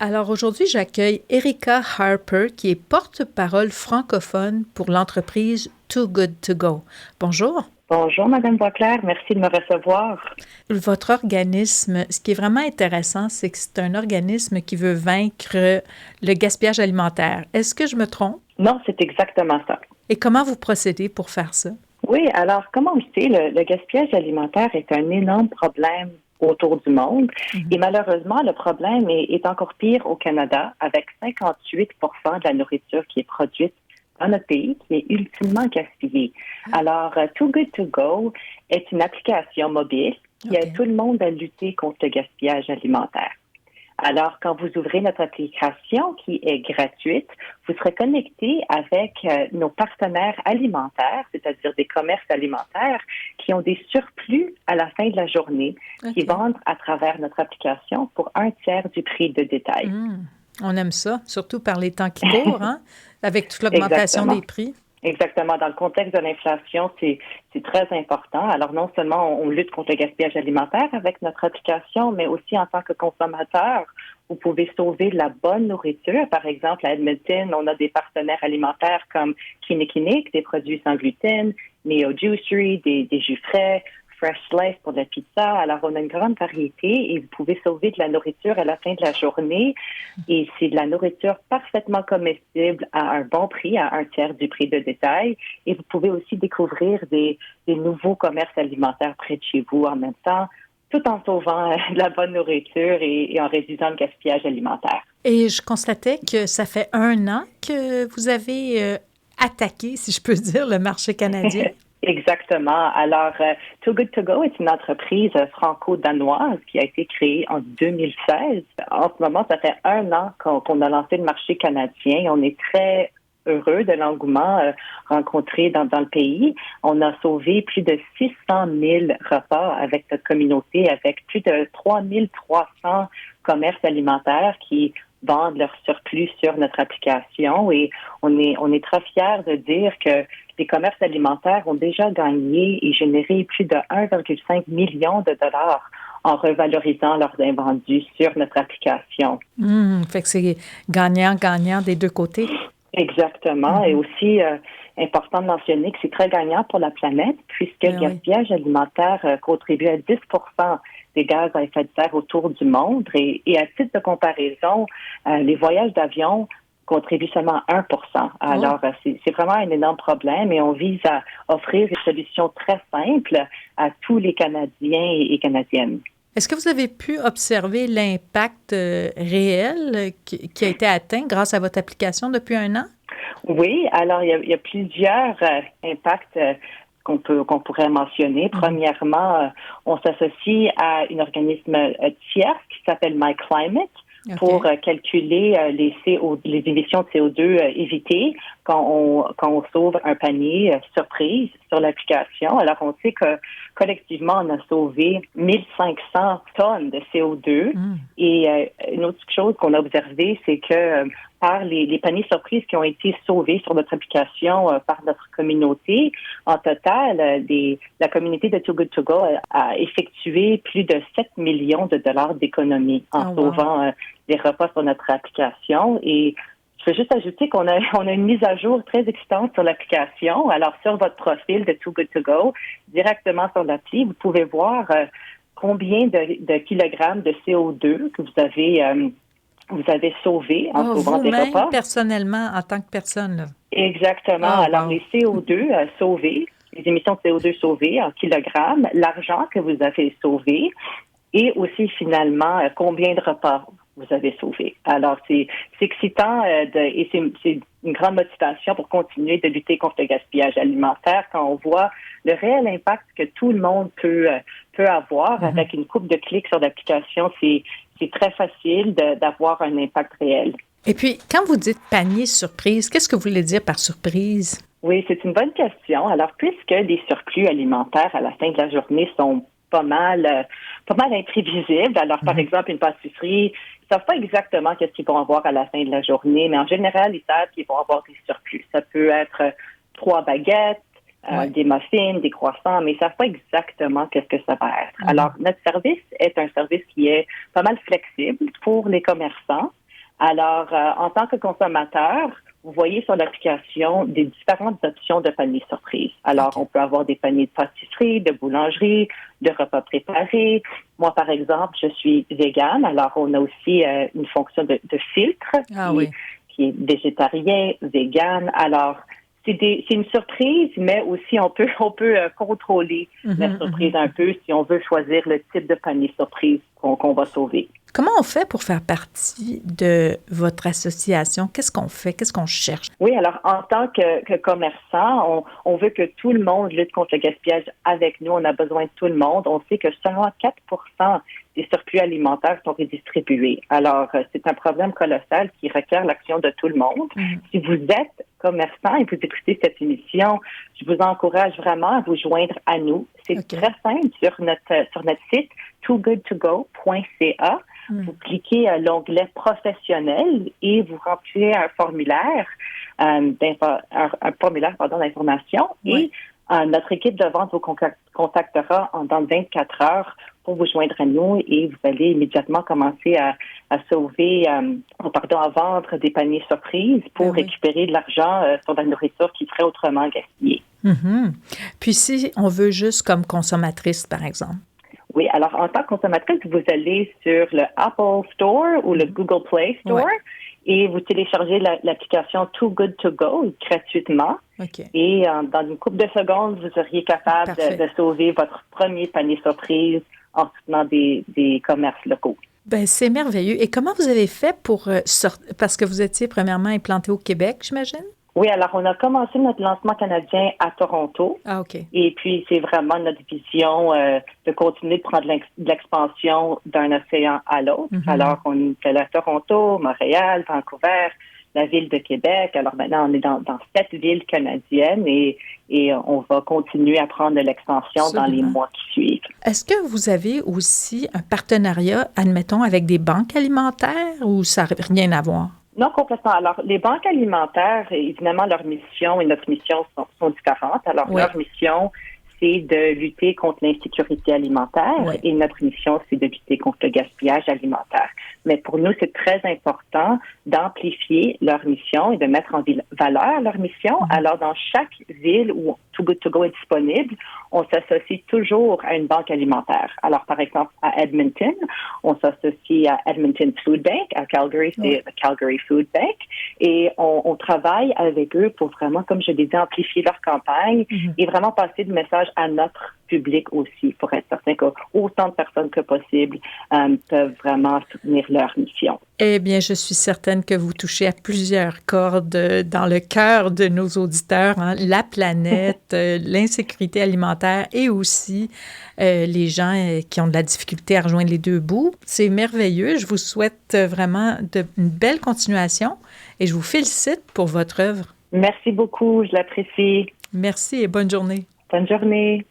Alors aujourd'hui, j'accueille Erika Harper, qui est porte-parole francophone pour l'entreprise Too Good To Go. Bonjour. Bonjour, Madame Boisclair. Merci de me recevoir. Votre organisme, ce qui est vraiment intéressant, c'est que c'est un organisme qui veut vaincre le gaspillage alimentaire. Est-ce que je me trompe? Non, c'est exactement ça. Et comment vous procédez pour faire ça? Oui, alors, comme on le sait, le gaspillage alimentaire est un énorme problème autour du monde. Et malheureusement, le problème est encore pire au Canada, avec 58 de la nourriture qui est produite dans notre pays qui est ultimement gaspillée. Alors, Too Good To Go est une application mobile qui aide tout le monde à lutter contre le gaspillage alimentaire. Alors, quand vous ouvrez notre application qui est gratuite, vous serez connecté avec nos partenaires alimentaires, c'est-à-dire des commerces alimentaires qui ont des surplus à la fin de la journée, qui vendent à travers notre application pour un tiers du prix de détail. On aime ça, surtout par les temps qui courent, hein, avec toute l'augmentation des prix. Exactement. Dans le contexte de l'inflation, c'est très important. Alors, non seulement on lutte contre le gaspillage alimentaire avec notre application, mais aussi en tant que consommateur, vous pouvez sauver de la bonne nourriture. Par exemple, à Edmonton, on a des partenaires alimentaires comme Kinnikinnick, des produits sans gluten, Neo Juicery, des jus frais, Fresh Slice pour la pizza. Alors, on a une grande variété et vous pouvez sauver de la nourriture à la fin de la journée. Et c'est de la nourriture parfaitement comestible à un bon prix, à un tiers du prix de détail. Et vous pouvez aussi découvrir des nouveaux commerces alimentaires près de chez vous en même temps, tout en sauvant de la bonne nourriture et en réduisant le gaspillage alimentaire. Et je constatais que ça fait 1 an que vous avez attaqué, si je peux dire, le marché canadien. Exactement. Alors, Too Good To Go est une entreprise franco-danoise qui a été créée en 2016. En ce moment, ça fait 1 an qu'on a lancé le marché canadien. On est très heureux de l'engouement rencontré dans le pays. On a sauvé plus de 600 000 repas avec notre communauté, avec plus de 3 300 commerces alimentaires qui vendent leur surplus sur notre application. Et on est très fiers de dire que les commerces alimentaires ont déjà gagné et généré plus de 1,5 million de dollars en revalorisant leurs invendus sur notre application. Fait que c'est gagnant-gagnant des deux côtés. Exactement. Et aussi, important de mentionner que c'est très gagnant pour la planète puisque le gaspillage alimentaire contribue à 10 des gaz à effet de serre autour du monde. Et à titre de comparaison, les voyages d'avion contribuent seulement à 1 Alors, c'est vraiment un énorme problème et on vise à offrir une solution très simple à tous les Canadiens et Canadiennes. Est-ce que vous avez pu observer l'impact réel qui a été atteint grâce à votre application depuis 1 an? Oui, alors il y a plusieurs impacts qu'on pourrait mentionner. Premièrement, on s'associe à un organisme tierce qui s'appelle MyClimate pour calculer les émissions de CO2 évitées quand on sauve un panier surprise sur l'application. Alors, on sait que collectivement, on a sauvé 1500 tonnes de CO2. Et une autre chose qu'on a observée, c'est que par les paniers surprises qui ont été sauvés sur notre application par notre communauté. En total, la communauté de Too Good To Go a effectué plus de 7 millions de dollars d'économies en sauvant des repas sur notre application. Et je veux juste ajouter qu'on a une mise à jour très excitante sur l'application. Alors, sur votre profil de Too Good To Go, directement sur l'appli, vous pouvez voir combien de kilogrammes de CO2 que vous avez sauvé en sauvant des repas. Personnellement, en tant que personne, là. Exactement. Alors, les CO2 sauvés, les émissions de CO2 sauvées en kilogrammes, l'argent que vous avez sauvé et aussi, finalement, combien de repas vous avez sauvé. Alors, c'est excitant et c'est une grande motivation pour continuer de lutter contre le gaspillage alimentaire quand on voit le réel impact que tout le monde peut avoir avec une couple de clics sur l'application. C'est très facile d'avoir un impact réel. Et puis, quand vous dites panier surprise, qu'est-ce que vous voulez dire par surprise? Oui, c'est une bonne question. Alors, puisque les surplus alimentaires à la fin de la journée sont pas mal imprévisibles. Alors, par exemple, une pâtisserie, ils savent pas exactement qu'est-ce qu'ils vont avoir à la fin de la journée, mais en général, ils savent qu'ils vont avoir des surplus. Ça peut être 3 baguettes, des muffins, des croissants, mais ils ne savent pas exactement qu'est-ce que ça va être. Alors, notre service est un service qui est pas mal flexible pour les commerçants. Alors, en tant que consommateur, vous voyez sur l'application des différentes options de paniers surprises. Alors, on peut avoir des paniers de pâtisserie, de boulangerie, de repas préparés. Moi, par exemple, je suis végane, alors on a aussi une fonction de filtre qui est végétarien, végane. Alors, c'est une surprise, mais aussi on peut contrôler la surprise un peu si on veut choisir le type de panier surprise qu'on va sauver. Comment on fait pour faire partie de votre association? Qu'est-ce qu'on fait? Qu'est-ce qu'on cherche? Oui, alors en tant que commerçant, on veut que tout le monde lutte contre le gaspillage avec nous. On a besoin de tout le monde. On sait que seulement 4% des surplus alimentaires sont redistribués. Alors, c'est un problème colossal qui requiert l'action de tout le monde. Si vous êtes commerçant et vous écoutez cette émission, je vous encourage vraiment à vous joindre à nous. C'est très simple sur notre site toogoodtogo.ca. Vous cliquez à l'onglet professionnel et vous remplissez un formulaire, d'information. Et notre équipe de vente vous contactera dans 24 heures pour vous joindre à nous et vous allez immédiatement commencer à vendre des paniers surprises pour récupérer de l'argent sur la nourriture qui serait autrement gaspillée. Puis si on veut juste comme consommatrice, par exemple? Oui, alors en tant que consommatrice, vous allez sur le Apple Store ou le Google Play Store et vous téléchargez l'application Too Good To Go gratuitement. Et dans une couple de secondes, vous seriez capable de sauver votre premier panier surprise en soutenant des commerces locaux. Bien, c'est merveilleux. Et comment vous avez fait pour parce que vous étiez premièrement implanté au Québec, j'imagine? Oui, alors on a commencé notre lancement canadien à Toronto. Ah, OK. Et puis, c'est vraiment notre vision de continuer de prendre de l'expansion d'un océan à l'autre. Alors, on est allé à Toronto, Montréal, Vancouver, la ville de Québec. Alors maintenant, on est dans 7 villes canadiennes et on va continuer à prendre de l'expansion dans les mois qui suivent. Est-ce que vous avez aussi un partenariat, admettons, avec des banques alimentaires ou ça n'a rien à voir? Non, complètement. Alors, les banques alimentaires, évidemment, leur mission et notre mission sont différentes. Alors, leur mission, c'est de lutter contre l'insécurité alimentaire et notre mission, c'est de lutter contre le gaspillage alimentaire. Mais pour nous, c'est très important d'amplifier leur mission et de mettre en valeur leur mission. Alors, dans chaque ville où Too Good To Go est disponible, on s'associe toujours à une banque alimentaire. Alors, par exemple, à Edmonton, on s'associe à Edmonton Food Bank. À Calgary, c'est le Calgary Food Bank. Et on travaille avec eux pour vraiment, comme je l'ai dit, amplifier leur campagne et vraiment passer le message à notre public aussi, pour être certain qu'autant de personnes que possible peuvent vraiment soutenir leur mission. Eh bien, je suis certaine que vous touchez à plusieurs cordes dans le cœur de nos auditeurs, hein, la planète, l'insécurité alimentaire et aussi les gens qui ont de la difficulté à rejoindre les deux bouts. C'est merveilleux. Je vous souhaite vraiment une belle continuation et je vous félicite pour votre œuvre. Merci beaucoup. Je l'apprécie. Merci et bonne journée. Bonne journée.